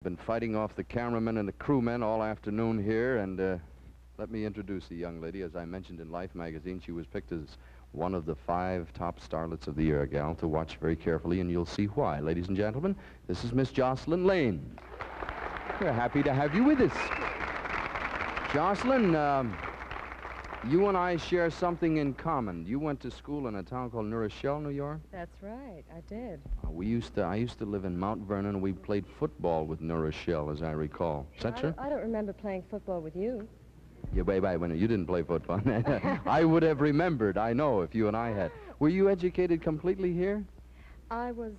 Been fighting off the cameramen and the crewmen all afternoon here, and let me introduce the young lady. As I mentioned in Life magazine, she was picked as one of the 5 top starlets of the year, a gal to watch very carefully, and you'll see why. Ladies and gentlemen, this is Miss Jocelyn Lane. We're happy to have you with us. Jocelyn, you and I share something in common. You went to school in a town called New Rochelle, New York? That's right, I did. I used to live in Mount Vernon, and we played football with New Rochelle, as I recall. Is that true? I don't remember playing football with you. Yeah, wait, you didn't play football. I would have remembered, I know, if you and I had. Were you educated completely here? I was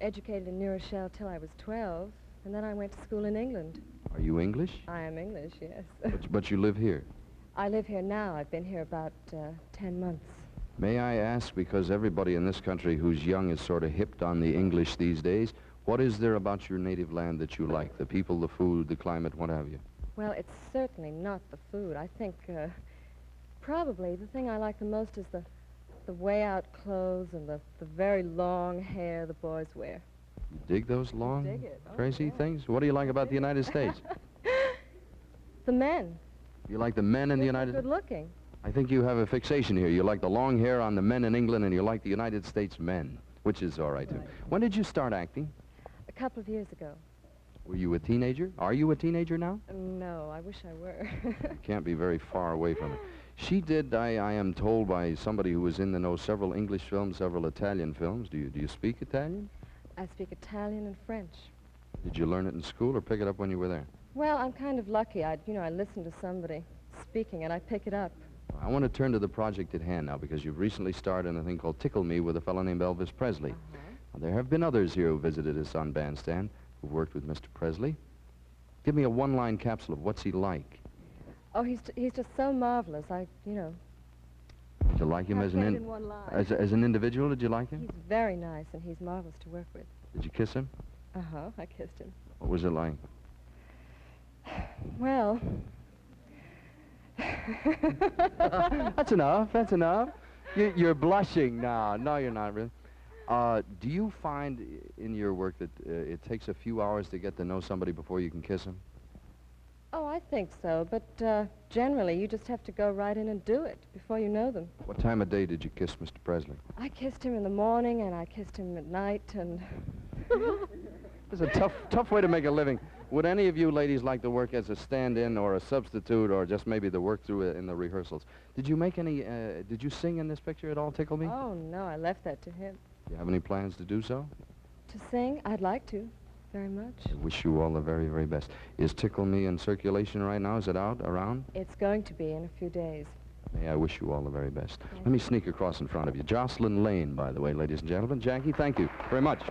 educated in New Rochelle till I was 12, and then I went to school in England. Are you English? I am English, yes. But you live here? I live here now. I've been here about 10 months. May I ask, because everybody in this country who's young is sort of hipped on the English these days, what is there about your native land that you like? The people, the food, the climate, what have you? Well, it's certainly not the food. I think probably the thing I like the most is the way-out clothes and the very long hair the boys wear. You dig those long, dig it. crazy things? What do you like about the United States? The men. You like the men in the United States? Good looking. I think you have a fixation here. You like the long hair on the men in England, and you like the United States men, which is all right, too. When did you start acting? A couple of years ago. Were you a teenager? Are you a teenager now? No, I wish I were. You can't be very far away from it. She did, I am told by somebody who was in the know, several English films, several Italian films. Do you speak Italian? I speak Italian and French. Did you learn it in school or pick it up when you were there? Well, I'm kind of lucky. I listen to somebody speaking and I pick it up. I want to turn to the project at hand now, because you've recently starred in a thing called Tickle Me with a fellow named Elvis Presley. Now, there have been others here who visited us on Bandstand who've worked with Mr. Presley. Give me a one-line capsule of what's he like. Oh, he's just so marvelous. Did you like him as an individual? Did you like him? He's very nice and he's marvelous to work with. Did you kiss him? Uh-huh, I kissed him. What was it like? Well... That's enough. You're blushing now. No, you're not really. Do you find in your work that it takes a few hours to get to know somebody before you can kiss them? Oh, I think so, but generally you just have to go right in and do it before you know them. What time of day did you kiss Mr. Presley? I kissed him in the morning and I kissed him at night, and... It's a tough way to make a living. Would any of you ladies like to work as a stand-in or a substitute, or just maybe to work through it in the rehearsals? Did you make any, did you sing in this picture at all, Tickle Me? Oh, no, I left that to him. Do you have any plans to do so? To sing? I'd like to, very much. I wish you all the very, very best. Is Tickle Me in circulation right now? Is it out, around? It's going to be in a few days. May I wish you all the very best. Let me sneak across in front of you. Jocelyn Lane, by the way, ladies and gentlemen. Jackie, thank you very much.